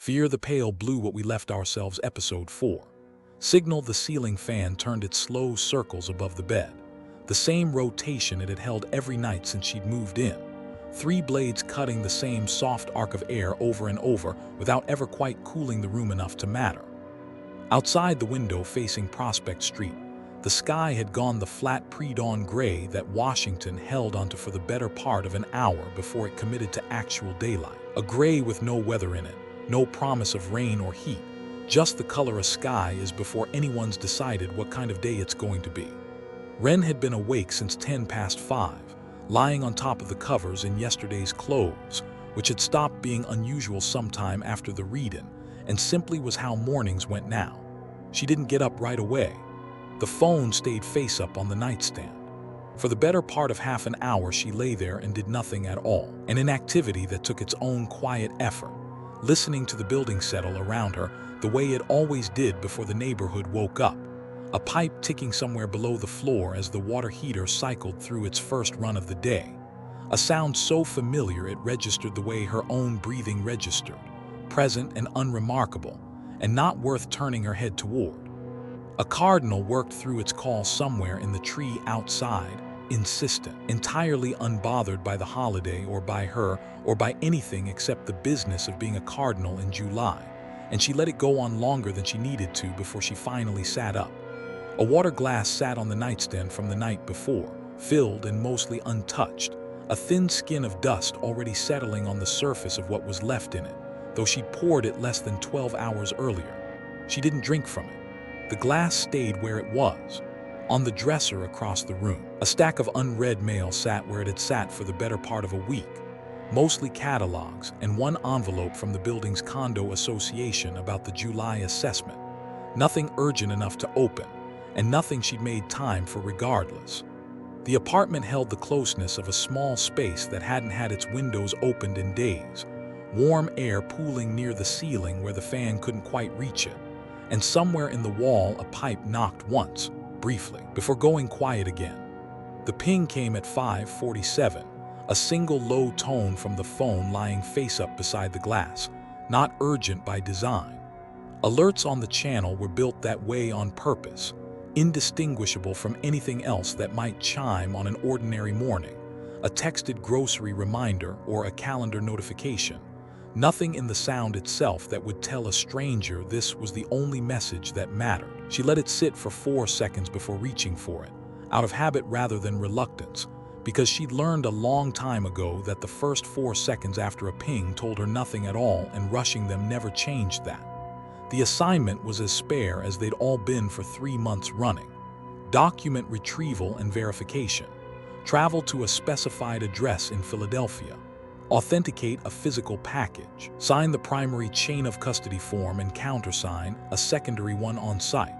Fear the pale blue, what we left ourselves, episode 4. Signal. The ceiling fan turned its slow circles above the bed. The same rotation it had held every night since she'd moved in. 3 blades cutting the same soft arc of air over and over without ever quite cooling the room enough to matter. Outside the window facing Prospect Street, the sky had gone the flat pre-dawn gray that Washington held onto for the better part of an hour before it committed to actual daylight. A gray with no weather in it, no promise of rain or heat, just the color of sky is before anyone's decided what kind of day it's going to be. Renn had been awake since 5:10, lying on top of the covers in yesterday's clothes, which had stopped being unusual sometime after the read-in, and simply was how mornings went now. She didn't get up right away. The phone stayed face up on the nightstand. For the better part of half an hour she lay there and did nothing at all, an inactivity that took its own quiet effort, listening to the building settle around her the way it always did before the neighborhood woke up, a pipe ticking somewhere below the floor as the water heater cycled through its first run of the day, a sound so familiar it registered the way her own breathing registered, present and unremarkable, and not worth turning her head toward. A cardinal worked through its call somewhere in the tree outside, insistent, entirely unbothered by the holiday or by her or by anything except the business of being a cardinal in July, and she let it go on longer than she needed to before she finally sat up. A water glass sat on the nightstand from the night before, filled and mostly untouched, a thin skin of dust already settling on the surface of what was left in it, though she'd poured it less than 12 hours earlier. She didn't drink from it. The glass stayed where it was, on the dresser across the room. A stack of unread mail sat where it had sat for the better part of a week, mostly catalogs and 1 envelope from the building's condo association about the July assessment. Nothing urgent enough to open, and nothing she'd made time for regardless. The apartment held the closeness of a small space that hadn't had its windows opened in days, warm air pooling near the ceiling where the fan couldn't quite reach it, and somewhere in the wall a pipe knocked once, briefly, before going quiet again. The ping came at 5:47, a single low tone from the phone lying face up beside the glass, not urgent by design. Alerts on the channel were built that way on purpose, indistinguishable from anything else that might chime on an ordinary morning, a texted grocery reminder or a calendar notification. Nothing in the sound itself that would tell a stranger this was the only message that mattered. She let it sit for 4 seconds before reaching for it, out of habit rather than reluctance, because she'd learned a long time ago that the first 4 seconds after a ping told her nothing at all, and rushing them never changed that. The assignment was as spare as they'd all been for 3 months running. Document retrieval and verification. Travel to a specified address in Philadelphia. Authenticate a physical package. Sign the primary chain of custody form and countersign a secondary one on site.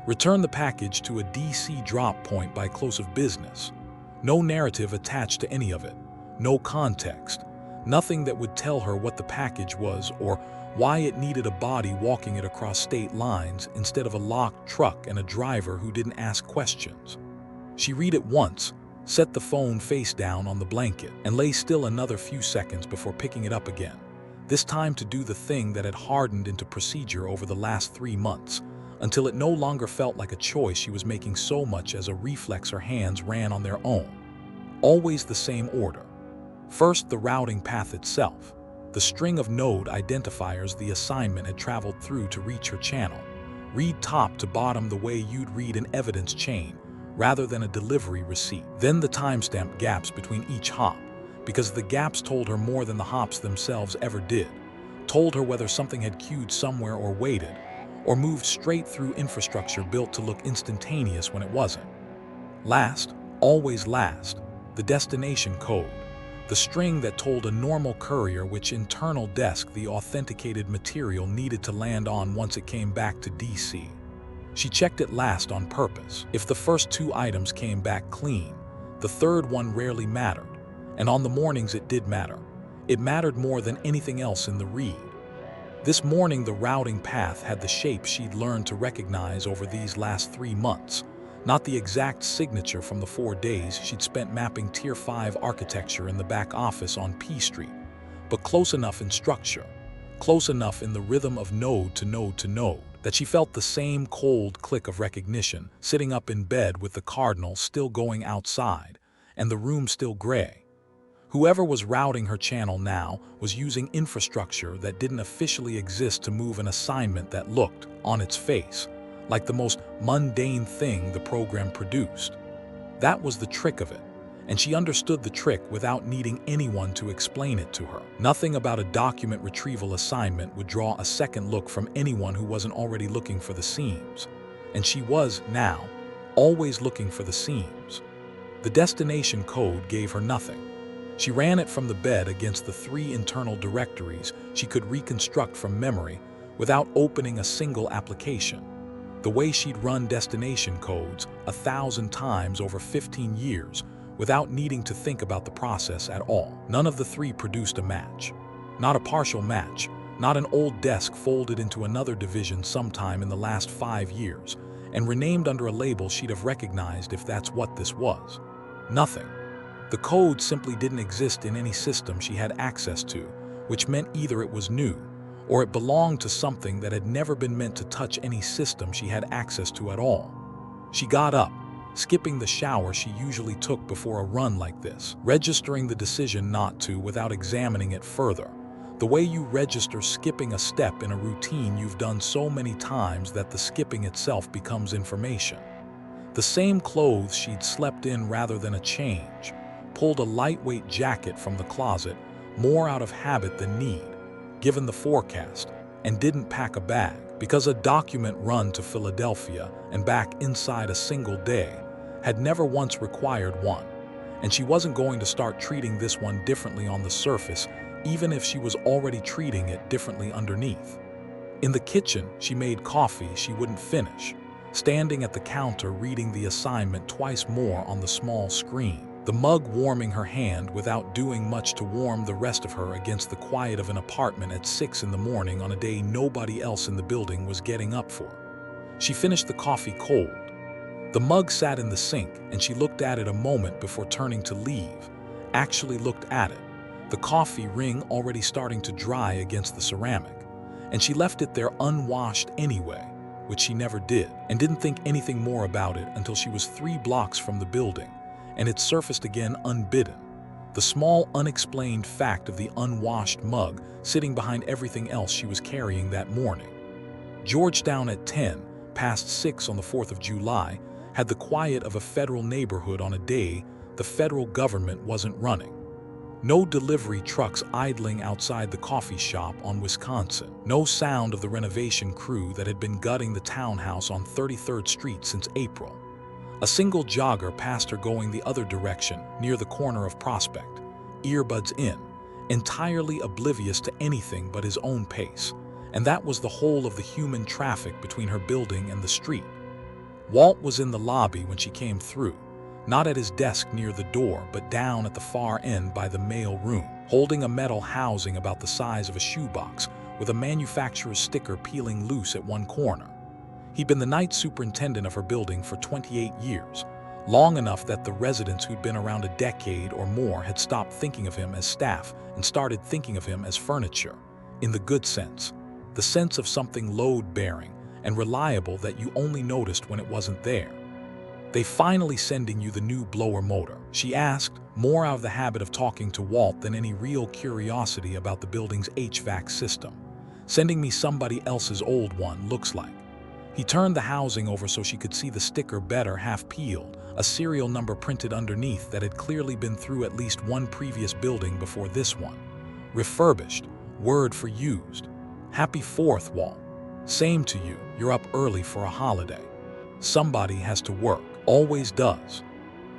Return the package to a DC drop point by close of business. No narrative attached to any of it. No context. Nothing that would tell her what the package was or why it needed a body walking it across state lines instead of a locked truck and a driver who didn't ask questions. She read it once, set the phone face down on the blanket, and lay still another few seconds before picking it up again, this time to do the thing that had hardened into procedure over the last 3 months, until it no longer felt like a choice she was making so much as a reflex her hands ran on their own. Always the same order. First, the routing path itself, the string of node identifiers the assignment had traveled through to reach her channel. Read top to bottom the way you'd read an evidence chain, rather than a delivery receipt. Then the timestamp gaps between each hop, because the gaps told her more than the hops themselves ever did, told her whether something had queued somewhere or waited, or moved straight through infrastructure built to look instantaneous when it wasn't. Last, always last, the destination code, the string that told a normal courier which internal desk the authenticated material needed to land on once it came back to DC. She checked it last on purpose. If the first 2 items came back clean, the third one rarely mattered, and on the mornings it did matter. It mattered more than anything else in the read. This morning the routing path had the shape she'd learned to recognize over these last 3 months, not the exact signature from the 4 days she'd spent mapping Tier 5 architecture in the back office on P Street, but close enough in structure. close enough in the rhythm of node to node to node that she felt the same cold click of recognition, sitting up in bed with the cardinal still going outside and the room still gray. Whoever was routing her channel now was using infrastructure that didn't officially exist to move an assignment that looked, on its face, like the most mundane thing the program produced. That was the trick of it, and she understood the trick without needing anyone to explain it to her. Nothing about a document retrieval assignment would draw a second look from anyone who wasn't already looking for the seams. And she was, now, always looking for the seams. The destination code gave her nothing. She ran it from the bed against the 3 internal directories she could reconstruct from memory without opening a single application. The way she'd run destination codes 1,000 times over 15 years without needing to think about the process at all. None of the 3 produced a match. Not a partial match, not an old desk folded into another division sometime in the last 5 years and renamed under a label she'd have recognized if that's what this was. Nothing. The code simply didn't exist in any system she had access to, which meant either it was new, or it belonged to something that had never been meant to touch any system she had access to at all. She got up, skipping the shower she usually took before a run like this, registering the decision not to without examining it further, the way you register skipping a step in a routine you've done so many times that the skipping itself becomes information. The same clothes she'd slept in rather than a change, pulled a lightweight jacket from the closet, more out of habit than need, given the forecast, and didn't pack a bag, because a document run to Philadelphia and back inside a single day had never once required one, and she wasn't going to start treating this one differently on the surface, even if she was already treating it differently underneath. In the kitchen, she made coffee she wouldn't finish, standing at the counter reading the assignment twice more on the small screen, the mug warming her hand without doing much to warm the rest of her against the quiet of an apartment at 6 in the morning on a day nobody else in the building was getting up for. She finished the coffee cold. The mug sat in the sink, and she looked at it a moment before turning to leave, actually looked at it, the coffee ring already starting to dry against the ceramic, and she left it there unwashed anyway, which she never did, and didn't think anything more about it until she was 3 blocks from the building, and it surfaced again unbidden. The small, unexplained fact of the unwashed mug sitting behind everything else she was carrying that morning. Georgetown at 10 past 6 on the 4th of July had the quiet of a federal neighborhood on a day the federal government wasn't running. No delivery trucks idling outside the coffee shop on Wisconsin. No sound of the renovation crew that had been gutting the townhouse on 33rd Street since April. A single jogger passed her going the other direction, near the corner of Prospect, earbuds in, entirely oblivious to anything but his own pace, and that was the whole of the human traffic between her building and the street. Walt was in the lobby when she came through, not at his desk near the door, but down at the far end by the mail room, holding a metal housing about the size of a shoebox, with a manufacturer's sticker peeling loose at one corner. He'd been the night superintendent of her building for 28 years, long enough that the residents who'd been around a decade or more had stopped thinking of him as staff and started thinking of him as furniture, in the good sense, the sense of something load-bearing and reliable that you only noticed when it wasn't there. "They finally sending you the new blower motor?" she asked, more out of the habit of talking to Walt than any real curiosity about the building's HVAC system. "Sending me somebody else's old one, looks like." He turned the housing over so she could see the sticker better, half peeled, a serial number printed underneath that had clearly been through at least one previous building before this one. "Refurbished, word for used. Happy 4th, Walt. Same to you, you're up early for a holiday. Somebody has to work, always does."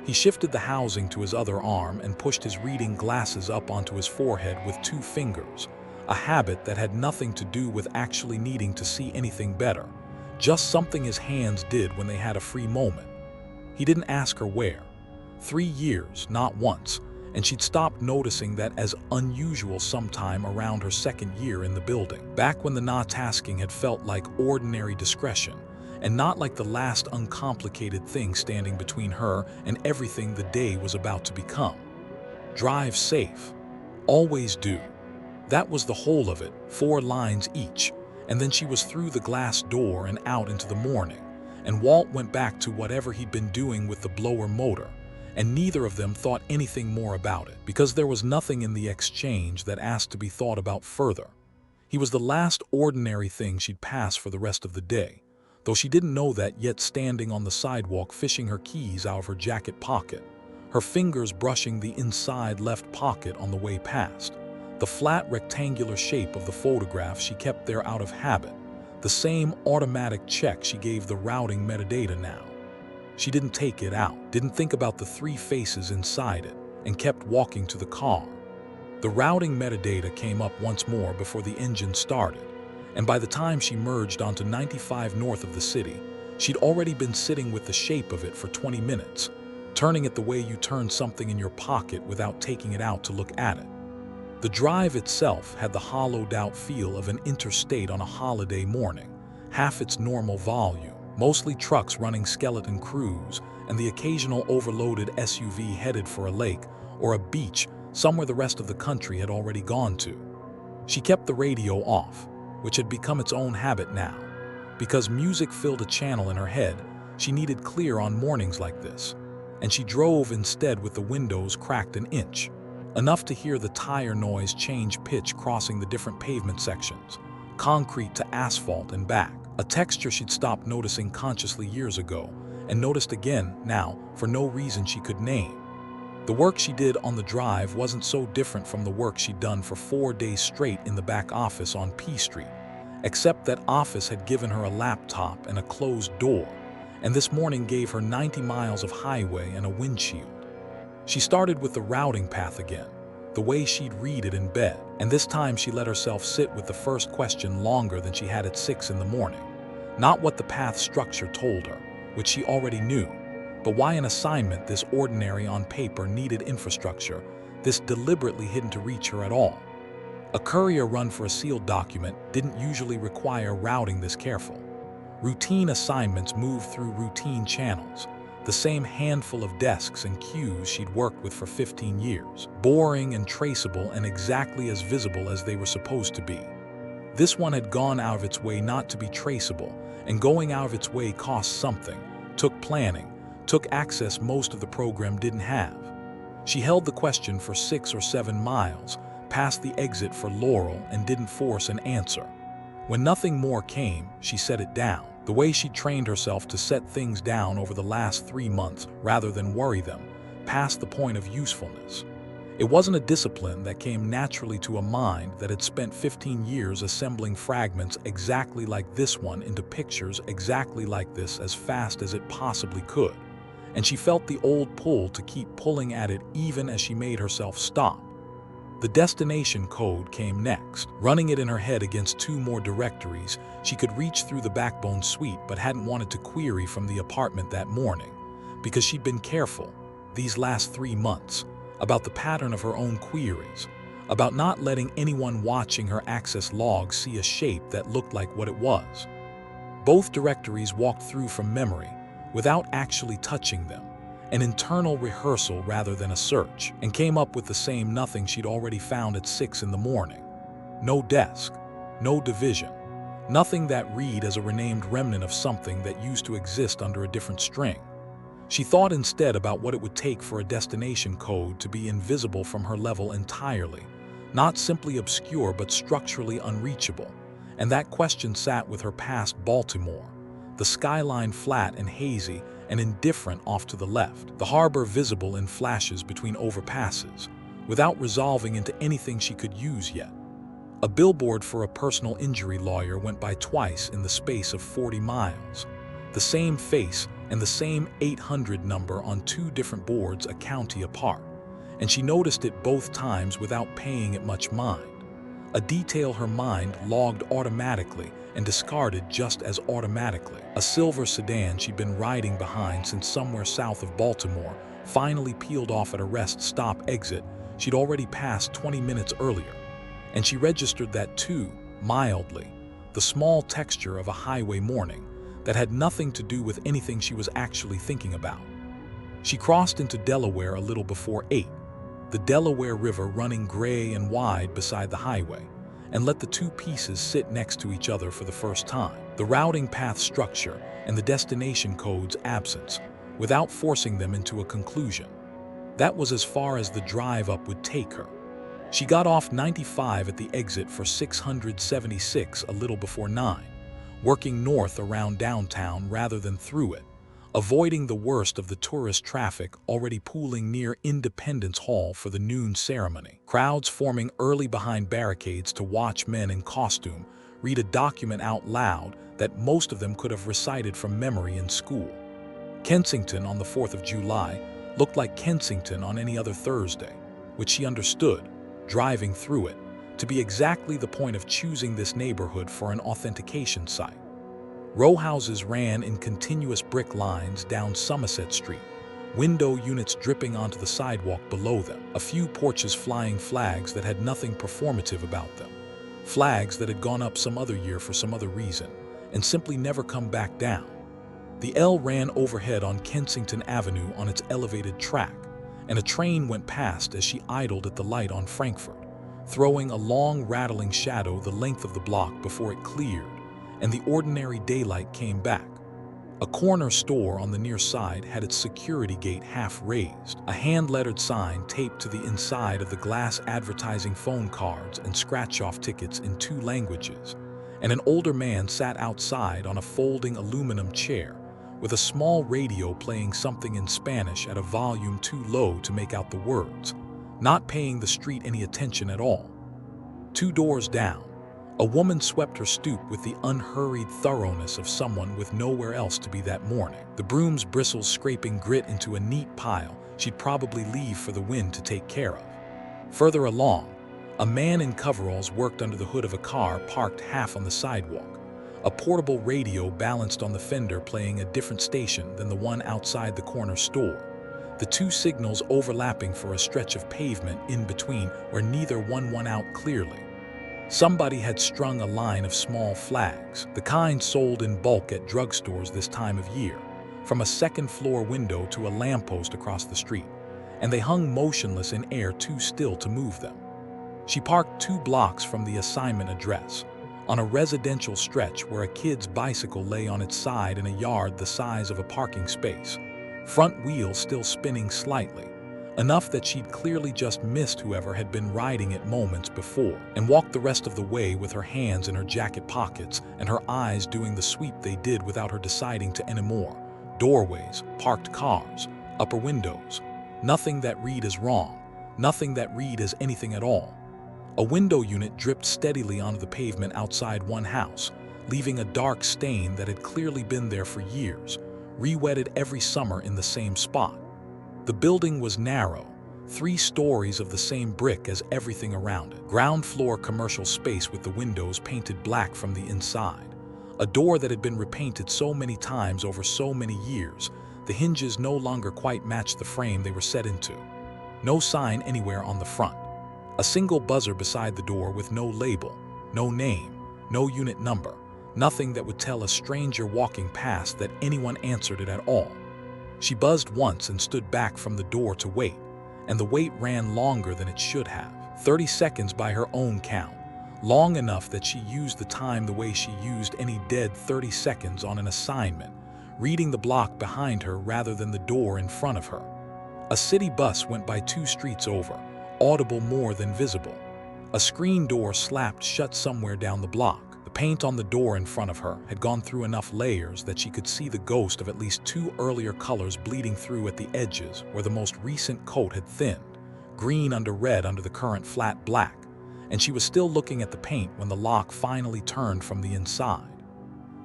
He shifted the housing to his other arm and pushed his reading glasses up onto his forehead with 2 fingers, a habit that had nothing to do with actually needing to see anything better, just something his hands did when they had a free moment. He didn't ask her where. 3 years, not once, and she'd stopped noticing that as unusual sometime around her 2nd year in the building, back when the not-tasking had felt like ordinary discretion, and not like the last uncomplicated thing standing between her and everything the day was about to become. "Drive safe. Always do." That was the whole of it, 4 lines each, and then she was through the glass door and out into the morning, and Walt went back to whatever he'd been doing with the blower motor, and neither of them thought anything more about it, because there was nothing in the exchange that asked to be thought about further. He was the last ordinary thing she'd pass for the rest of the day, though she didn't know that yet, standing on the sidewalk fishing her keys out of her jacket pocket, her fingers brushing the inside left pocket on the way past. The flat rectangular shape of the photograph she kept there out of habit, the same automatic check she gave the routing metadata now. She didn't take it out, didn't think about the 3 faces inside it, and kept walking to the car. The routing metadata came up once more before the engine started, and by the time she merged onto 95 north of the city, she'd already been sitting with the shape of it for 20 minutes, turning it the way you turn something in your pocket without taking it out to look at it. The drive itself had the hollowed-out feel of an interstate on a holiday morning, half its normal volume, mostly trucks running skeleton crews, and the occasional overloaded SUV headed for a lake or a beach somewhere the rest of the country had already gone to. She kept the radio off, which had become its own habit now. Because music filled a channel in her head, she needed clear on mornings like this, and she drove instead with the windows cracked an inch, enough to hear the tire noise change pitch crossing the different pavement sections, concrete to asphalt and back, a texture she'd stopped noticing consciously years ago, and noticed again now for no reason she could name. The work she did on the drive wasn't so different from the work she'd done for 4 days straight in the back office on P Street, except that office had given her a laptop and a closed door, and this morning gave her 90 miles of highway and a windshield. She started with the routing path again, the way she'd read it in bed, and this time she let herself sit with the first question longer than she had at 6 in the morning. Not what the path structure told her, which she already knew, but why an assignment this ordinary on paper needed infrastructure, this deliberately hidden to reach her at all. A courier run for a sealed document didn't usually require routing this careful. Routine assignments moved through routine channels, the same handful of desks and queues she'd worked with for 15 years, boring and traceable and exactly as visible as they were supposed to be. This one had gone out of its way not to be traceable, and going out of its way cost something, took planning, took access most of the program didn't have. She held the question for 6 or 7 miles, past the exit for Laurel, and didn't force an answer. When nothing more came, she set it down, the way she'd trained herself to set things down over the last 3 months rather than worry them, past the point of usefulness. It wasn't a discipline that came naturally to a mind that had spent 15 years assembling fragments exactly like this one into pictures exactly like this as fast as it possibly could, and she felt the old pull to keep pulling at it even as she made herself stop. The destination code came next, running it in her head against 2 more directories she could reach through the backbone suite but hadn't wanted to query from the apartment that morning, because she'd been careful, these last 3 months, about the pattern of her own queries, about not letting anyone watching her access logs see a shape that looked like what it was. Both directories walked through from memory, without actually touching them, an internal rehearsal rather than a search, and came up with the same nothing she'd already found at 6 in the morning. No desk, no division, nothing that read as a renamed remnant of something that used to exist under a different string. She thought instead about what it would take for a destination code to be invisible from her level entirely, not simply obscure but structurally unreachable, and that question sat with her past Baltimore, the skyline flat and hazy and indifferent off to the left, the harbor visible in flashes between overpasses, without resolving into anything she could use yet. A billboard for a personal injury lawyer went by twice in the space of 40 miles. The same face and the same 800 number on 2 different boards a county apart, and she noticed it both times without paying it much mind. A detail her mind logged automatically and discarded just as automatically. A silver sedan she'd been riding behind since somewhere south of Baltimore finally peeled off at a rest stop exit she'd already passed 20 minutes earlier, and she registered that too, mildly, the small texture of a highway morning that had nothing to do with anything she was actually thinking about. She crossed into Delaware a little before 8. the Delaware River running gray and wide beside the highway, and let the two pieces sit next to each other for the first time. The routing path structure and the destination code's absence, without forcing them into a conclusion. That was as far as the drive up would take her. She got off 95 at the exit for 676 a little before 9, working north around downtown rather than through it, avoiding the worst of the tourist traffic already pooling near Independence Hall for the noon ceremony. Crowds forming early behind barricades to watch men in costume read a document out loud that most of them could have recited from memory in school. Kensington on the 4th of July looked like Kensington on any other Thursday, which she understood, driving through it, to be exactly the point of choosing this neighborhood for an authentication site. Row houses ran in continuous brick lines down Somerset Street, window units dripping onto the sidewalk below them, a few porches flying flags that had nothing performative about them, flags that had gone up some other year for some other reason, and simply never come back down. The L ran overhead on Kensington Avenue on its elevated track, and a train went past as she idled at the light on Frankfurt, throwing a long rattling shadow the length of the block before it cleared, and the ordinary daylight came back. A corner store on the near side had its security gate half raised, a hand-lettered sign taped to the inside of the glass advertising phone cards and scratch-off tickets in 2 languages, and an older man sat outside on a folding aluminum chair with a small radio playing something in Spanish at a volume too low to make out the words, not paying the street any attention at all. 2 doors down, a woman swept her stoop with the unhurried thoroughness of someone with nowhere else to be that morning, the broom's bristles scraping grit into a neat pile she'd probably leave for the wind to take care of. Further along, a man in coveralls worked under the hood of a car parked half on the sidewalk, a portable radio balanced on the fender playing a different station than the one outside the corner store, the 2 signals overlapping for a stretch of pavement in between where neither one won out clearly. Somebody had strung a line of small flags, the kind sold in bulk at drugstores this time of year, from a second-floor window to a lamppost across the street, and they hung motionless in air too still to move them. She parked 2 blocks from the assignment address, on a residential stretch where a kid's bicycle lay on its side in a yard the size of a parking space, front wheel still spinning slightly, enough that she'd clearly just missed whoever had been riding it moments before, and walked the rest of the way with her hands in her jacket pockets and her eyes doing the sweep they did without her deciding to anymore. Doorways, parked cars, upper windows, nothing that read as wrong, nothing that read as anything at all. A window unit dripped steadily onto the pavement outside one house, leaving a dark stain that had clearly been there for years, re-wetted every summer in the same spot. The building was narrow, 3 stories of the same brick as everything around it. Ground floor commercial space with the windows painted black from the inside. A door that had been repainted so many times over so many years, the hinges no longer quite matched the frame they were set into. No sign anywhere on the front. A single buzzer beside the door with no label, no name, no unit number, nothing that would tell a stranger walking past that anyone answered it at all. She buzzed once and stood back from the door to wait, and the wait ran longer than it should have. 30 seconds by her own count, long enough that she used the time the way she used any dead 30 seconds on an assignment, reading the block behind her rather than the door in front of her. A city bus went by 2 streets over, audible more than visible. A screen door slapped shut somewhere down the block. The paint on the door in front of her had gone through enough layers that she could see the ghost of at least 2 earlier colors bleeding through at the edges where the most recent coat had thinned, green under red under the current flat black, and she was still looking at the paint when the lock finally turned from the inside.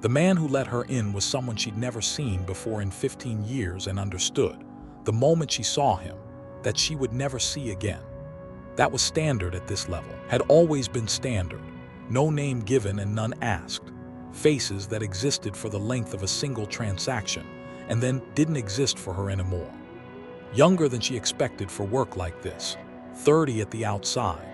The man who let her in was someone she'd never seen before in 15 years and understood, the moment she saw him, that she would never see again. That was standard at this level, had always been standard. No name given and none asked. Faces that existed for the length of a single transaction and then didn't exist for her anymore. Younger than she expected for work like this, 30 at the outside,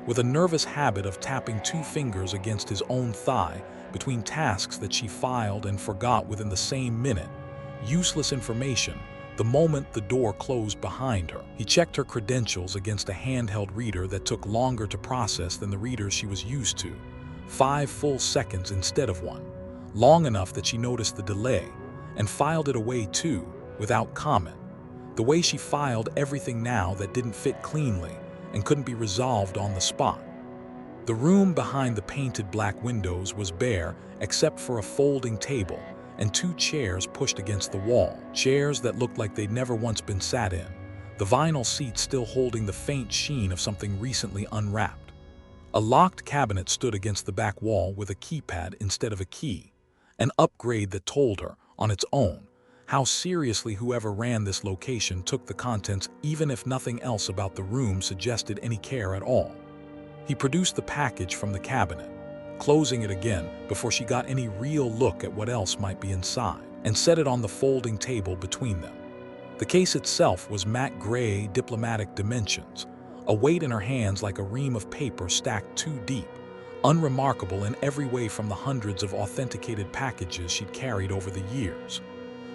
with a nervous habit of tapping 2 fingers against his own thigh between tasks that she filed and forgot within the same minute, useless information the moment the door closed behind her. He checked her credentials against a handheld reader that took longer to process than the readers she was used to. 5 full seconds instead of 1. Long enough that she noticed the delay, and filed it away too, without comment. The way she filed everything now that didn't fit cleanly and couldn't be resolved on the spot. The room behind the painted black windows was bare except for a folding table and 2 chairs pushed against the wall, chairs that looked like they'd never once been sat in, the vinyl seats still holding the faint sheen of something recently unwrapped. A locked cabinet stood against the back wall with a keypad instead of a key, an upgrade that told her, on its own, how seriously whoever ran this location took the contents, even if nothing else about the room suggested any care at all. He produced the package from the cabinet, closing it again before she got any real look at what else might be inside, and set it on the folding table between them. The case itself was matte gray, diplomatic dimensions, a weight in her hands like a ream of paper stacked 2 deep, unremarkable in every way from the hundreds of authenticated packages she'd carried over the years.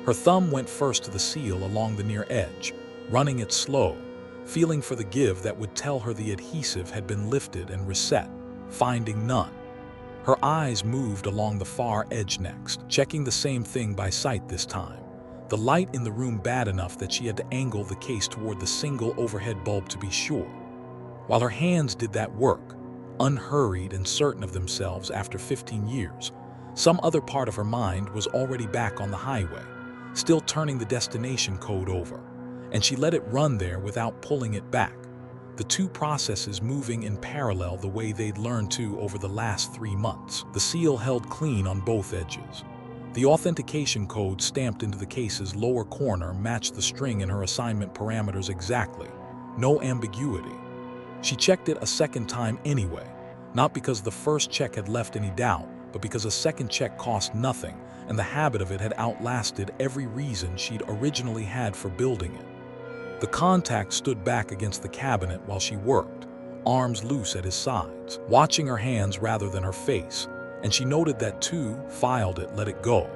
Her thumb went first to the seal along the near edge, running it slow, feeling for the give that would tell her the adhesive had been lifted and reset, finding none. Her eyes moved along the far edge next, checking the same thing by sight this time. The light in the room bad enough that she had to angle the case toward the single overhead bulb to be sure. While her hands did that work, unhurried and certain of themselves after 15 years, some other part of her mind was already back on the highway, still turning the destination code over, and she let it run there without pulling it back, the 2 processes moving in parallel the way they'd learned to over the last 3 months. The seal held clean on both edges. The authentication code stamped into the case's lower corner matched the string in her assignment parameters exactly. No ambiguity. She checked it a second time anyway, not because the first check had left any doubt, but because a second check cost nothing, and the habit of it had outlasted every reason she'd originally had for building it. The contact stood back against the cabinet while she worked, arms loose at his sides, watching her hands rather than her face, and she noted that too, filed it, let it go.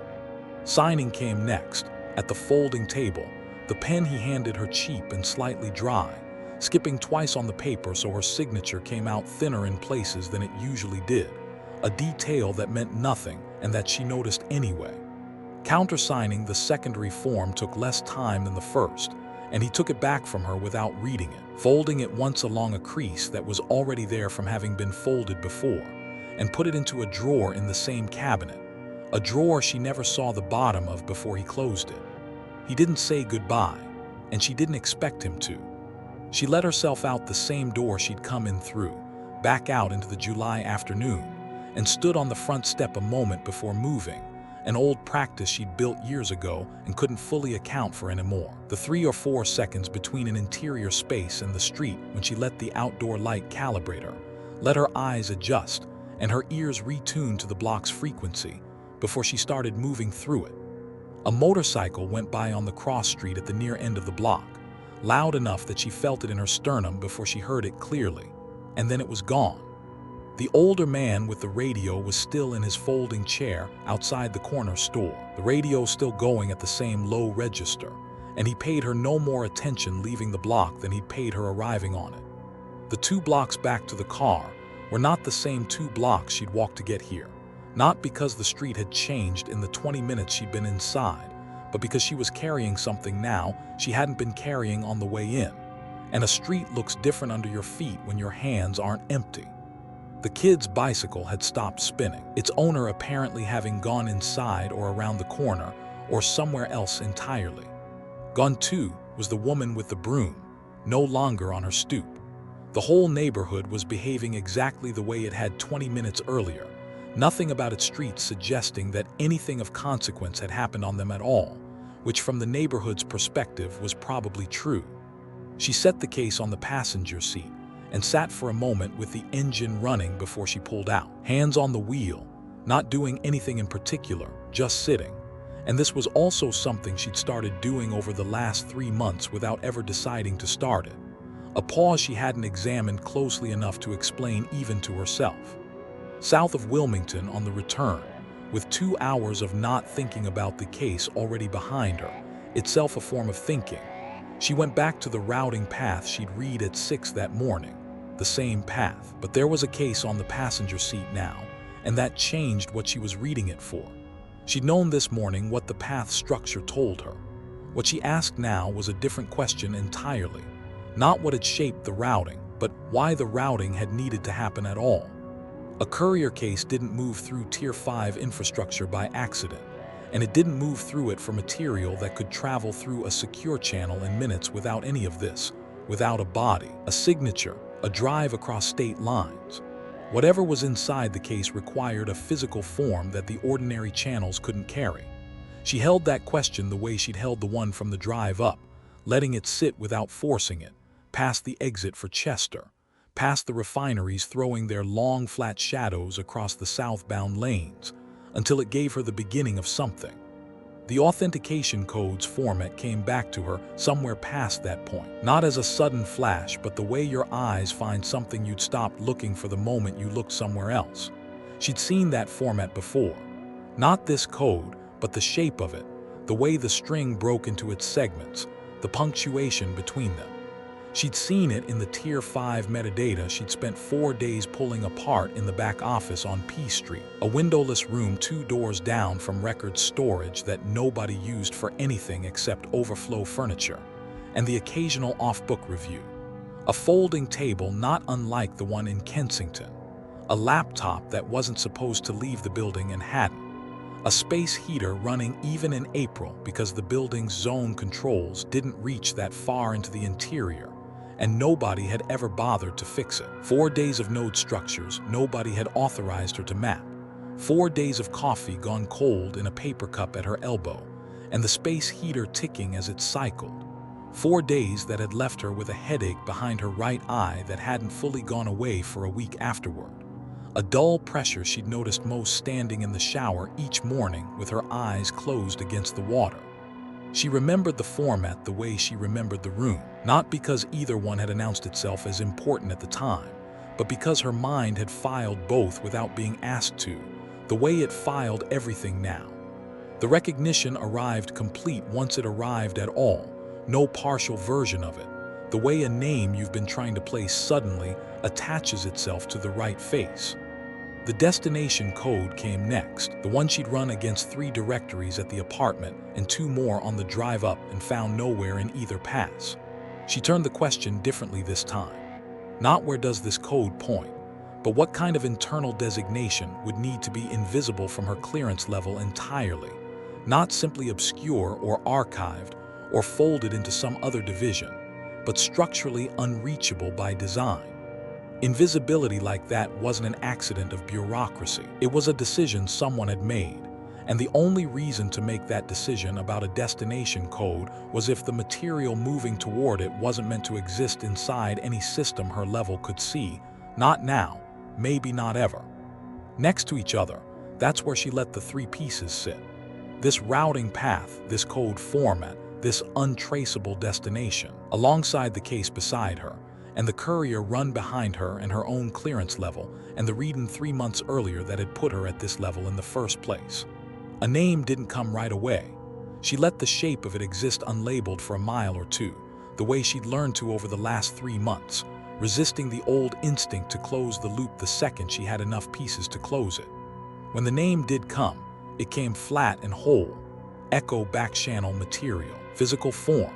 Signing came next, at the folding table, the pen he handed her cheap and slightly dry, skipping twice on the paper so her signature came out thinner in places than it usually did, a detail that meant nothing and that she noticed anyway. Countersigning the secondary form took less time than the first, and he took it back from her without reading it, folding it once along a crease that was already there from having been folded before, and put it into a drawer in the same cabinet, a drawer she never saw the bottom of before he closed it. He didn't say goodbye, and she didn't expect him to. She let herself out the same door she'd come in through, back out into the July afternoon, and stood on the front step a moment before moving, an old practice she'd built years ago and couldn't fully account for anymore. The 3 or 4 seconds between an interior space and the street when she let the outdoor light calibrate her, let her eyes adjust and her ears retune to the block's frequency before she started moving through it. A motorcycle went by on the cross street at the near end of the block, loud enough that she felt it in her sternum before she heard it clearly, and then it was gone. The older man with the radio was still in his folding chair outside the corner store, the radio still going at the same low register, and he paid her no more attention leaving the block than he'd paid her arriving on it. The 2 blocks back to the car were not the same 2 blocks she'd walked to get here, not because the street had changed in the 20 minutes she'd been inside, but because she was carrying something now she hadn't been carrying on the way in, and a street looks different under your feet when your hands aren't empty. The kid's bicycle had stopped spinning, its owner apparently having gone inside or around the corner or somewhere else entirely. Gone too was the woman with the broom, no longer on her stoop. The whole neighborhood was behaving exactly the way it had 20 minutes earlier, nothing about its streets suggesting that anything of consequence had happened on them at all, which from the neighborhood's perspective was probably true. She set the case on the passenger seat and sat for a moment with the engine running before she pulled out, hands on the wheel, not doing anything in particular, just sitting. And this was also something she'd started doing over the last 3 months without ever deciding to start it, a pause she hadn't examined closely enough to explain even to herself. South of Wilmington on the return, with 2 hours of not thinking about the case already behind her, itself a form of thinking. She went back to the routing path she'd read at 6 that morning, the same path, but there was a case on the passenger seat now, and that changed what she was reading it for. She'd known this morning what the path structure told her. What she asked now was a different question entirely. Not what had shaped the routing, but why the routing had needed to happen at all. A courier case didn't move through Tier 5 infrastructure by accident, and it didn't move through it for material that could travel through a secure channel in minutes without any of this, without a body, a signature, a drive across state lines. Whatever was inside the case required a physical form that the ordinary channels couldn't carry. She held that question the way she'd held the one from the drive up, letting it sit without forcing it, past the exit for Chester, past the refineries throwing their long flat shadows across the southbound lanes, until it gave her the beginning of something. The authentication code's format came back to her somewhere past that point, not as a sudden flash, but the way your eyes find something you'd stopped looking for the moment you looked somewhere else. She'd seen that format before. Not this code, but the shape of it, the way the string broke into its segments, the punctuation between them. She'd seen it in the Tier 5 metadata she'd spent 4 days pulling apart in the back office on P Street, a windowless room 2 doors down from record storage that nobody used for anything except overflow furniture, and the occasional off-book review. A folding table not unlike the one in Kensington, a laptop that wasn't supposed to leave the building and hadn't, a space heater running even in April because the building's zone controls didn't reach that far into the interior, and nobody had ever bothered to fix it. 4 days of node structures nobody had authorized her to map. 4 days of coffee gone cold in a paper cup at her elbow, and the space heater ticking as it cycled. 4 days that had left her with a headache behind her right eye that hadn't fully gone away for a week afterward. A dull pressure she'd noticed most standing in the shower each morning with her eyes closed against the water. She remembered the format the way she remembered the room, not because either one had announced itself as important at the time, but because her mind had filed both without being asked to, the way it filed everything now. The recognition arrived complete once it arrived at all, no partial version of it, the way a name you've been trying to place suddenly attaches itself to the right face. The destination code came next, the one she'd run against 3 directories at the apartment and 2 more on the drive up and found nowhere in either pass. She turned the question differently this time. Not where does this code point, but what kind of internal designation would need to be invisible from her clearance level entirely, not simply obscure or archived or folded into some other division, but structurally unreachable by design. Invisibility like that wasn't an accident of bureaucracy. It was a decision someone had made, and the only reason to make that decision about a destination code was if the material moving toward it wasn't meant to exist inside any system her level could see, not now, maybe not ever. Next to each other, that's where she let the 3 pieces sit. This routing path, this code format, this untraceable destination, alongside the case beside her, and the courier run behind her and her own clearance level, and the read-in 3 months earlier that had put her at this level in the first place. A name didn't come right away. She let the shape of it exist unlabeled for a mile or 2, the way she'd learned to over the last 3 months, resisting the old instinct to close the loop the second she had enough pieces to close it. When the name did come, it came flat and whole, echo back-channel material, physical form.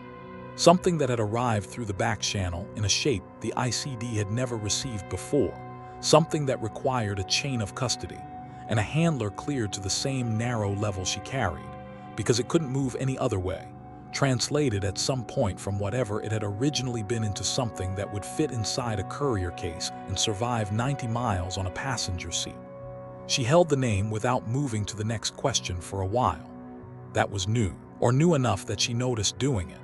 Something that had arrived through the back channel in a shape the ICD had never received before, something that required a chain of custody, and a handler cleared to the same narrow level she carried, because it couldn't move any other way, translated at some point from whatever it had originally been into something that would fit inside a courier case and survive 90 miles on a passenger seat. She held the name without moving to the next question for a while. That was new, or new enough that she noticed doing it.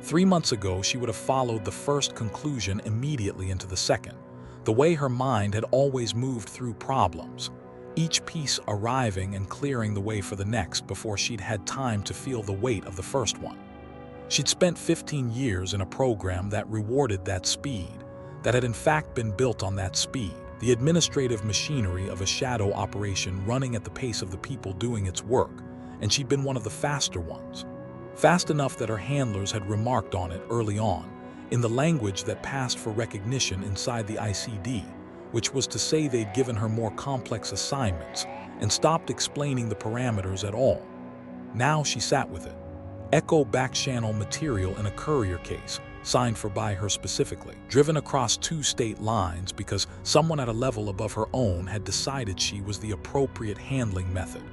3 months ago, she would have followed the first conclusion immediately into the second, the way her mind had always moved through problems, each piece arriving and clearing the way for the next before she'd had time to feel the weight of the first one. She'd spent 15 years in a program that rewarded that speed, that had in fact been built on that speed, the administrative machinery of a shadow operation running at the pace of the people doing its work, and she'd been one of the faster ones. fast enough that her handlers had remarked on it early on, in the language that passed for recognition inside the ICD, which was to say they'd given her more complex assignments and stopped explaining the parameters at all. Now she sat with it. Echo back-channel material in a courier case, signed for by her specifically, driven across 2 state lines because someone at a level above her own had decided she was the appropriate handling method.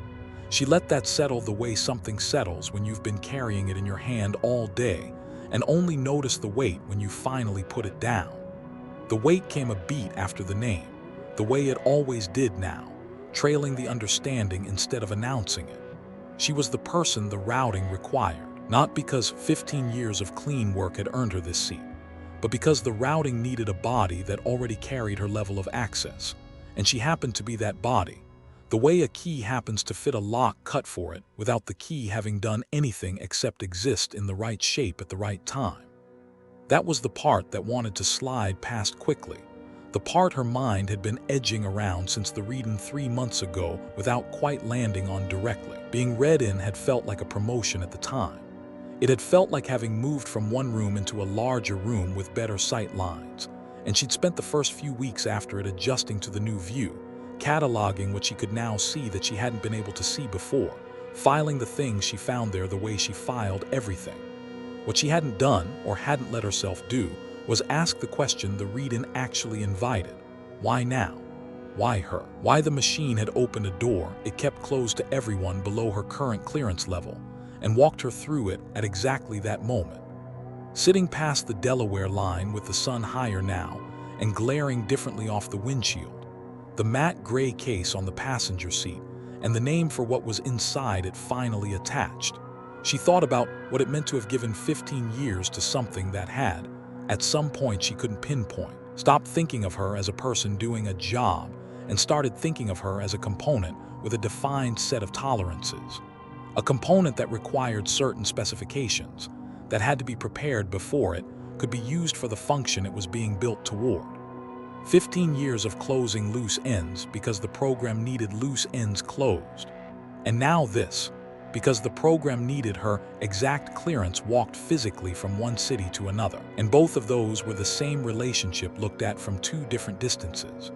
She let that settle the way something settles when you've been carrying it in your hand all day and only notice the weight when you finally put it down. The weight came a beat after the name, the way it always did now, trailing the understanding instead of announcing it. She was the person the routing required, not because 15 years of clean work had earned her this seat, but because the routing needed a body that already carried her level of access, and she happened to be that body, the way a key happens to fit a lock cut for it without the key having done anything except exist in the right shape at the right time. That was the part that wanted to slide past quickly, the part her mind had been edging around since the reading 3 months ago without quite landing on directly. Being read in had felt like a promotion at the time. It had felt like having moved from one room into a larger room with better sight lines, and she'd spent the first few weeks after it adjusting to the new view, cataloging what she could now see that she hadn't been able to see before, filing the things she found there the way she filed everything. What she hadn't done, or hadn't let herself do, was ask the question the read-in actually invited. Why now? Why her? Why the machine had opened a door it kept closed to everyone below her current clearance level, and walked her through it at exactly that moment. Sitting past the Delaware line with the sun higher now, and glaring differently off the windshield, the matte gray case on the passenger seat, and the name for what was inside it finally attached. She thought about what it meant to have given 15 years to something that had, at some point she couldn't pinpoint, stopped thinking of her as a person doing a job, and started thinking of her as a component with a defined set of tolerances. A component that required certain specifications, that had to be prepared before it could be used for the function it was being built toward. 15 years of closing loose ends because the program needed loose ends closed. And now this, because the program needed her exact clearance walked physically from one city to another, and both of those were the same relationship looked at from 2 different distances.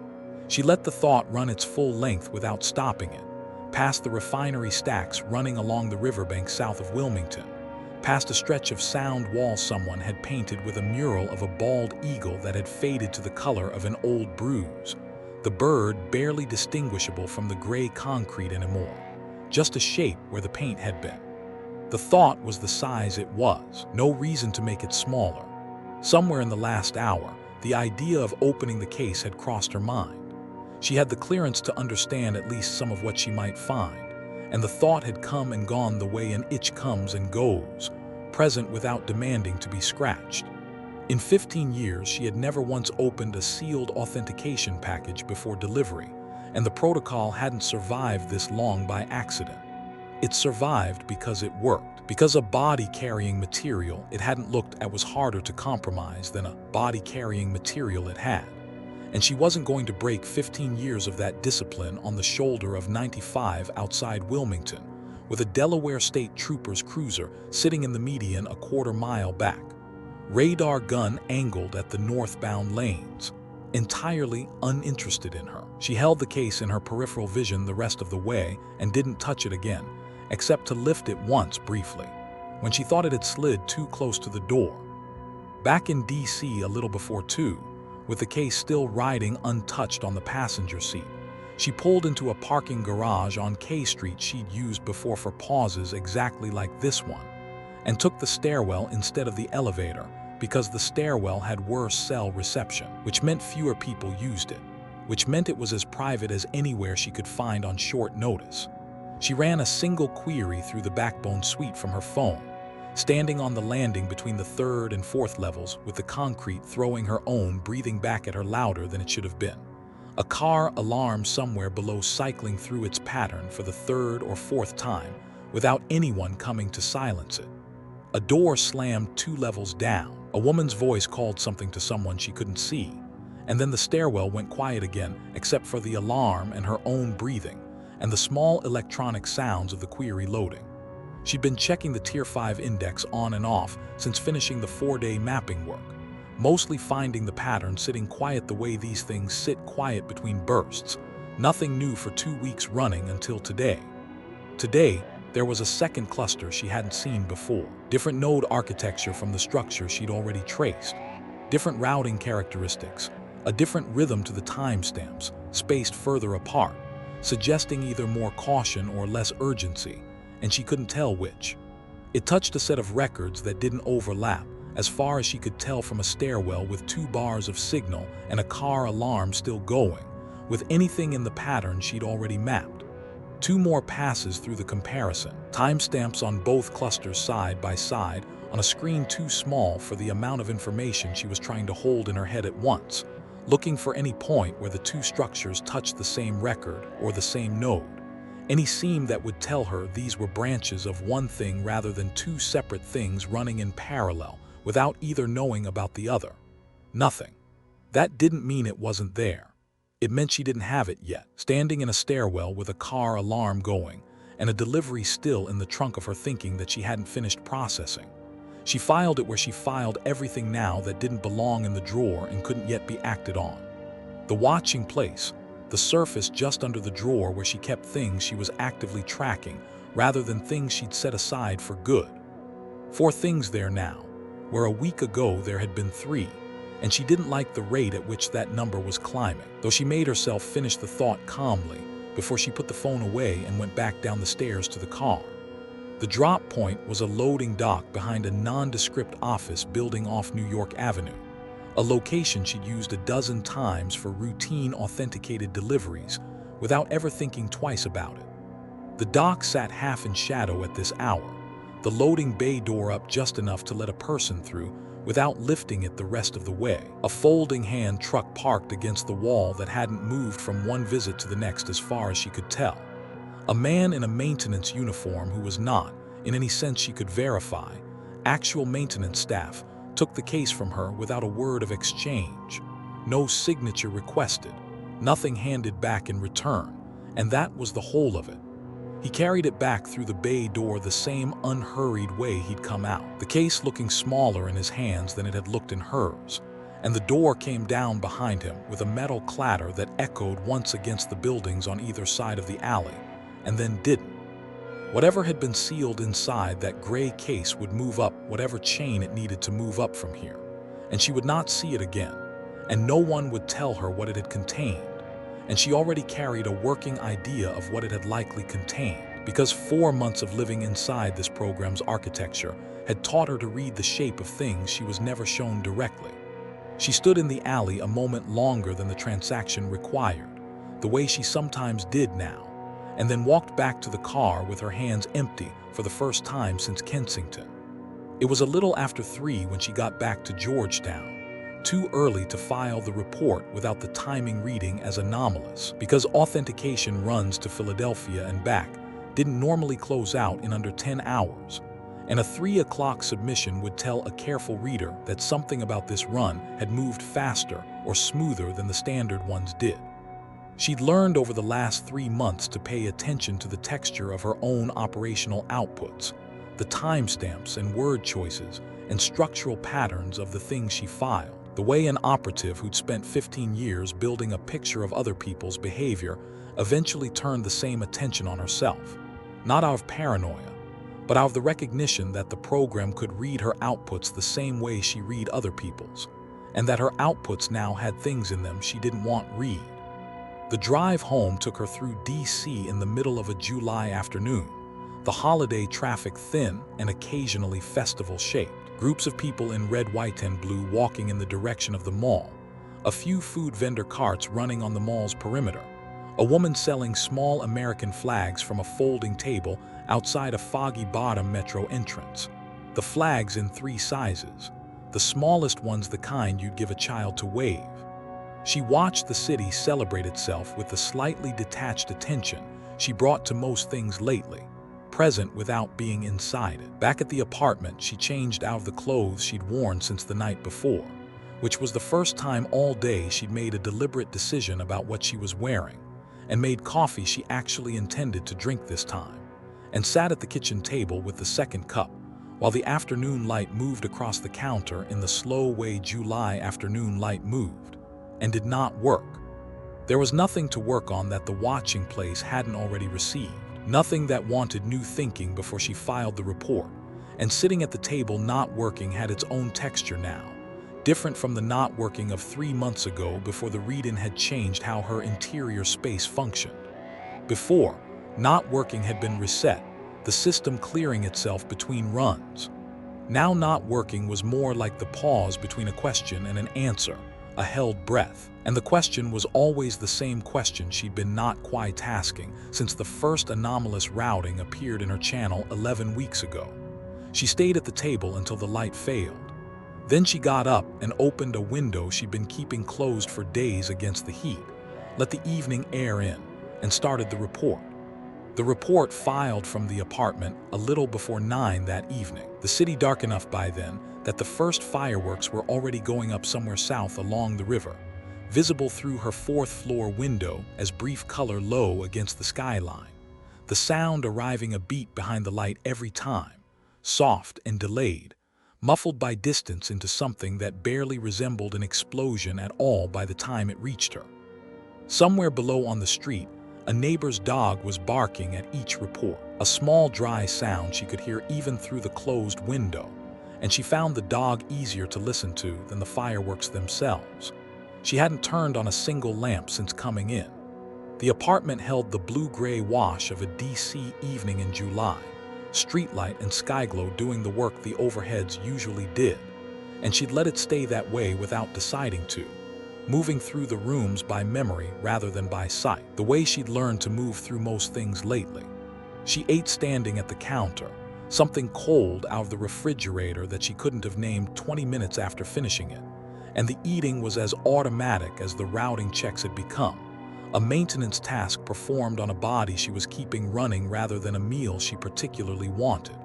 She let the thought run its full length without stopping it, past the refinery stacks running along the riverbank south of Wilmington, past a stretch of sound wall someone had painted with a mural of a bald eagle that had faded to the color of an old bruise, the bird barely distinguishable from the gray concrete anymore, just a shape where the paint had been. The thought was the size it was, no reason to make it smaller. Somewhere in the last hour, the idea of opening the case had crossed her mind. She had the clearance to understand at least some of what she might find, and the thought had come and gone the way an itch comes and goes, present without demanding to be scratched. In 15 years, she had never once opened a sealed authentication package before delivery, and the protocol hadn't survived this long by accident. It survived because it worked, because a body-carrying material it hadn't looked at was harder to compromise than a body-carrying material it had. And she wasn't going to break 15 years of that discipline on the shoulder of 95 outside Wilmington, with a Delaware State Trooper's cruiser sitting in the median a quarter mile back, radar gun angled at the northbound lanes, entirely uninterested in her. She held the case in her peripheral vision the rest of the way and didn't touch it again, except to lift it once briefly, when she thought it had slid too close to the door. Back in D.C. a little before 2, with the case still riding untouched on the passenger seat, she pulled into a parking garage on K Street she'd used before for pauses exactly like this one, and took the stairwell instead of the elevator because the stairwell had worse cell reception, which meant fewer people used it, which meant it was as private as anywhere she could find on short notice. She ran a single query through the Backbone suite from her phone, standing on the landing between the 3rd and 4th levels with the concrete throwing her own breathing back at her louder than it should have been. A car alarm somewhere below cycling through its pattern for the 3rd or 4th time without anyone coming to silence it. A door slammed 2 levels down. A woman's voice called something to someone she couldn't see, and then the stairwell went quiet again except for the alarm and her own breathing and the small electronic sounds of the query loading. She'd been checking the Tier 5 index on and off since finishing the 4-day mapping work, mostly finding the pattern sitting quiet the way these things sit quiet between bursts. Nothing new for 2 weeks running until today. Today, there was a second cluster she hadn't seen before. Different node architecture from the structure she'd already traced. Different routing characteristics, a different rhythm to the timestamps, spaced further apart, suggesting either more caution or less urgency, and she couldn't tell which. It touched a set of records that didn't overlap, as far as she could tell from a stairwell with 2 bars of signal and a car alarm still going, with anything in the pattern she'd already mapped. 2 more passes through the comparison, timestamps on both clusters side by side on a screen too small for the amount of information she was trying to hold in her head at once, looking for any point where the 2 structures touched the same record or the same node, any seam that would tell her these were branches of one thing rather than 2 separate things running in parallel without either knowing about the other. Nothing. That didn't mean it wasn't there. It meant she didn't have it yet, standing in a stairwell with a car alarm going and a delivery still in the trunk of her thinking that she hadn't finished processing. She filed it where she filed everything now that didn't belong in the drawer and couldn't yet be acted on. The watching place, the surface just under the drawer where she kept things she was actively tracking rather than things she'd set aside for good. 4 things there now, where a week ago there had been 3, and she didn't like the rate at which that number was climbing, though she made herself finish the thought calmly before she put the phone away and went back down the stairs to the car. The drop point was a loading dock behind a nondescript office building off New York Avenue, a location she'd used a dozen times for routine authenticated deliveries without ever thinking twice about it. The dock sat half in shadow at this hour, the loading bay door up just enough to let a person through without lifting it the rest of the way, a folding hand truck parked against the wall that hadn't moved from one visit to the next as far as she could tell. A man in a maintenance uniform who was not, in any sense she could verify, actual maintenance staff took the case from her without a word of exchange. No signature requested, nothing handed back in return, and that was the whole of it. He carried it back through the bay door the same unhurried way he'd come out, the case looking smaller in his hands than it had looked in hers, and the door came down behind him with a metal clatter that echoed once against the buildings on either side of the alley, and then didn't. Whatever had been sealed inside that gray case would move up whatever chain it needed to move up from here, and she would not see it again, and no one would tell her what it had contained. And she already carried a working idea of what it had likely contained, because 4 months of living inside this program's architecture had taught her to read the shape of things she was never shown directly. She stood in the alley a moment longer than the transaction required, the way she sometimes did now, and then walked back to the car with her hands empty for the first time since Kensington. It was a little after 3 when she got back to Georgetown, too early to file the report without the timing reading as anomalous, because authentication runs to Philadelphia and back didn't normally close out in under 10 hours, and a 3 o'clock submission would tell a careful reader that something about this run had moved faster or smoother than the standard ones did. She'd learned over the last 3 months to pay attention to the texture of her own operational outputs, the timestamps and word choices and structural patterns of the things she filed. The way an operative who'd spent 15 years building a picture of other people's behavior eventually turned the same attention on herself, not out of paranoia, but out of the recognition that the program could read her outputs the same way she read other people's, and that her outputs now had things in them she didn't want read. The drive home took her through D.C. in the middle of a July afternoon, the holiday traffic thin and occasionally festival-shaped. Groups of people in red, white, and blue walking in the direction of the mall, a few food vendor carts running on the mall's perimeter, a woman selling small American flags from a folding table outside a Foggy Bottom metro entrance. The flags in 3 sizes, the smallest ones the kind you'd give a child to wave. She watched the city celebrate itself with the slightly detached attention she brought to most things lately, present without being inside it. Back at the apartment, she changed out of the clothes she'd worn since the night before, which was the first time all day she'd made a deliberate decision about what she was wearing, and made coffee she actually intended to drink this time, and sat at the kitchen table with the second cup, while the afternoon light moved across the counter in the slow way July afternoon light moved, and did not work. There was nothing to work on that the watching place hadn't already received, nothing that wanted new thinking before she filed the report, and sitting at the table not working had its own texture now, different from the not working of 3 months ago before the read-in had changed how her interior space functioned. Before, not working had been reset, the system clearing itself between runs. Now not working was more like the pause between a question and an answer, a held breath. And the question was always the same question she'd been not quite asking since the first anomalous routing appeared in her channel 11 weeks ago. She stayed at the table until the light failed. Then she got up and opened a window she'd been keeping closed for days against the heat, let the evening air in, and started the report. The report filed from the apartment a little before 9 that evening, the city dark enough by then that the first fireworks were already going up somewhere south along the river, visible through her 4th-floor window as brief color low against the skyline, the sound arriving a beat behind the light every time, soft and delayed, muffled by distance into something that barely resembled an explosion at all by the time it reached her. Somewhere below on the street, a neighbor's dog was barking at each report, a small dry sound she could hear even through the closed window, and she found the dog easier to listen to than the fireworks themselves. She hadn't turned on a single lamp since coming in. The apartment held the blue-gray wash of a DC evening in July, streetlight and skyglow doing the work the overheads usually did, and she'd let it stay that way without deciding to, moving through the rooms by memory rather than by sight, the way she'd learned to move through most things lately. She ate standing at the counter, something cold out of the refrigerator that she couldn't have named 20 minutes after finishing it, and the eating was as automatic as the routing checks had become, a maintenance task performed on a body she was keeping running rather than a meal she particularly wanted.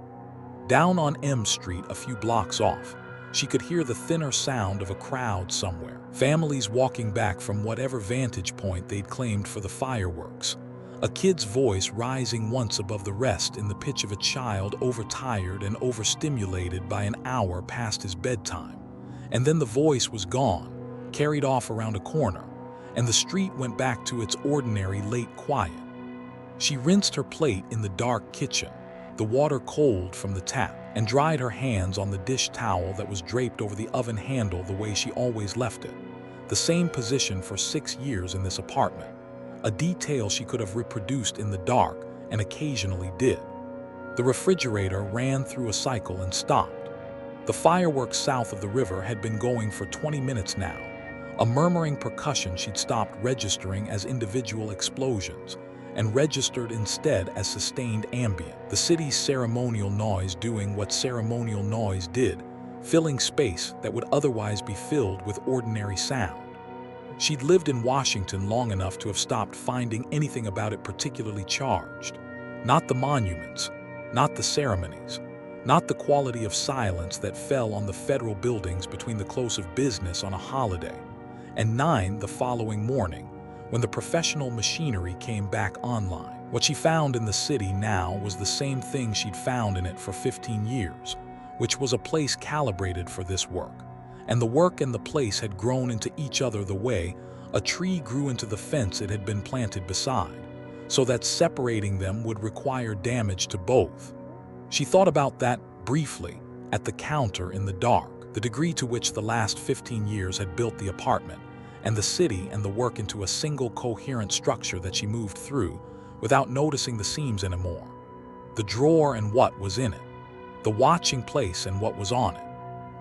Down on M Street, a few blocks off, she could hear the thinner sound of a crowd somewhere, families walking back from whatever vantage point they'd claimed for the fireworks, a kid's voice rising once above the rest in the pitch of a child overtired and overstimulated by an hour past his bedtime, and then the voice was gone, carried off around a corner, and the street went back to its ordinary late quiet. She rinsed her plate in the dark kitchen, the water cold from the tap, and dried her hands on the dish towel that was draped over the oven handle the way she always left it, the same position for 6 years in this apartment, a detail she could have reproduced in the dark and occasionally did. The refrigerator ran through a cycle and stopped. The fireworks south of the river had been going for 20 minutes now, a murmuring percussion she'd stopped registering as individual explosions, and registered instead as sustained ambient, the city's ceremonial noise doing what ceremonial noise did, filling space that would otherwise be filled with ordinary sound. She'd lived in Washington long enough to have stopped finding anything about it particularly charged. Not the monuments, not the ceremonies, not the quality of silence that fell on the federal buildings between the close of business on a holiday and 9 the following morning, when the professional machinery came back online. What she found in the city now was the same thing she'd found in it for 15 years, which was a place calibrated for this work. And the work and the place had grown into each other the way a tree grew into the fence it had been planted beside, so that separating them would require damage to both. She thought about that briefly at the counter in the dark, the degree to which the last 15 years had built the apartment, and the city and the work into a single coherent structure that she moved through without noticing the seams anymore. The drawer and what was in it, the watching place and what was on it,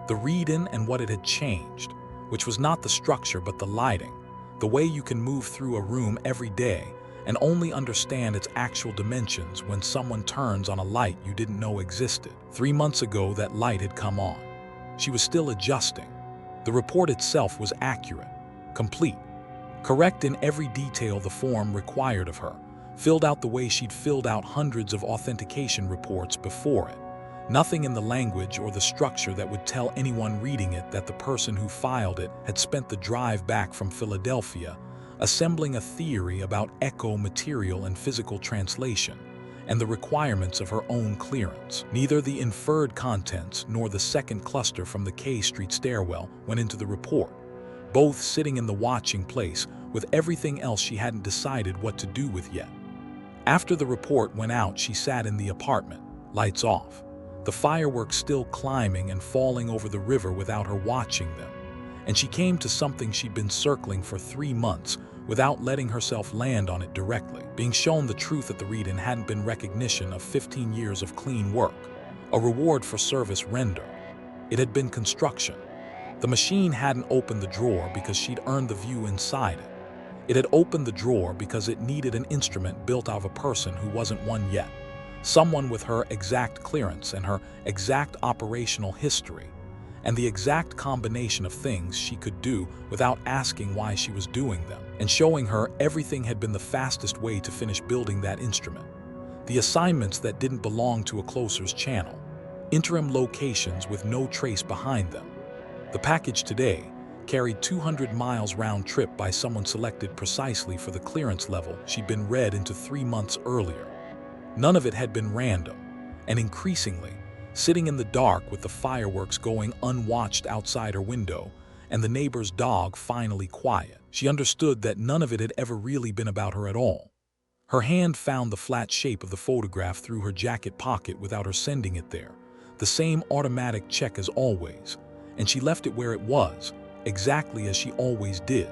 the read-in and what it had changed, which was not the structure but the lighting, the way you can move through a room every day and only understand its actual dimensions when someone turns on a light you didn't know existed. 3 months ago that light had come on. She was still adjusting. The report itself was accurate, complete, correct in every detail the form required of her, filled out the way she'd filled out hundreds of authentication reports before it. Nothing in the language or the structure that would tell anyone reading it that the person who filed it had spent the drive back from Philadelphia assembling a theory about echo material and physical translation, and the requirements of her own clearance. Neither the inferred contents nor the second cluster from the K Street stairwell went into the report, both sitting in the watching place with everything else she hadn't decided what to do with yet. After the report went out, she sat in the apartment, lights off, the fireworks still climbing and falling over the river without her watching them, and she came to something she'd been circling for 3 months without letting herself land on it directly. Being shown the truth at the read-in hadn't been recognition of 15 years of clean work, a reward for service rendered. It had been construction. The machine hadn't opened the drawer because she'd earned the view inside it. It had opened the drawer because it needed an instrument built out of a person who wasn't one yet, someone with her exact clearance and her exact operational history, and the exact combination of things she could do without asking why she was doing them, and showing her everything had been the fastest way to finish building that instrument. The assignments that didn't belong to a closer's channel, interim locations with no trace behind them. The package today carried 200 miles round trip by someone selected precisely for the clearance level she'd been read into 3 months earlier. None of it had been random, and increasingly, sitting in the dark with the fireworks going unwatched outside her window and the neighbor's dog finally quiet, she understood that none of it had ever really been about her at all. Her hand found the flat shape of the photograph through her jacket pocket without her sending it there, the same automatic check as always, and she left it where it was, exactly as she always did.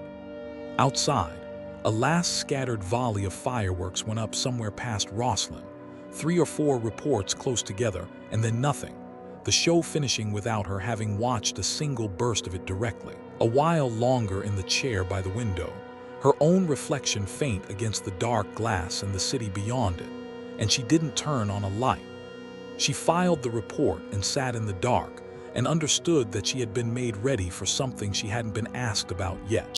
Outside, a last scattered volley of fireworks went up somewhere past Rosslyn, 3 or 4 reports close together, and then nothing, the show finishing without her having watched a single burst of it directly. A while longer in the chair by the window, her own reflection faint against the dark glass and the city beyond it, and she didn't turn on a light. She filed the report and sat in the dark, and understood that she had been made ready for something she hadn't been asked about yet.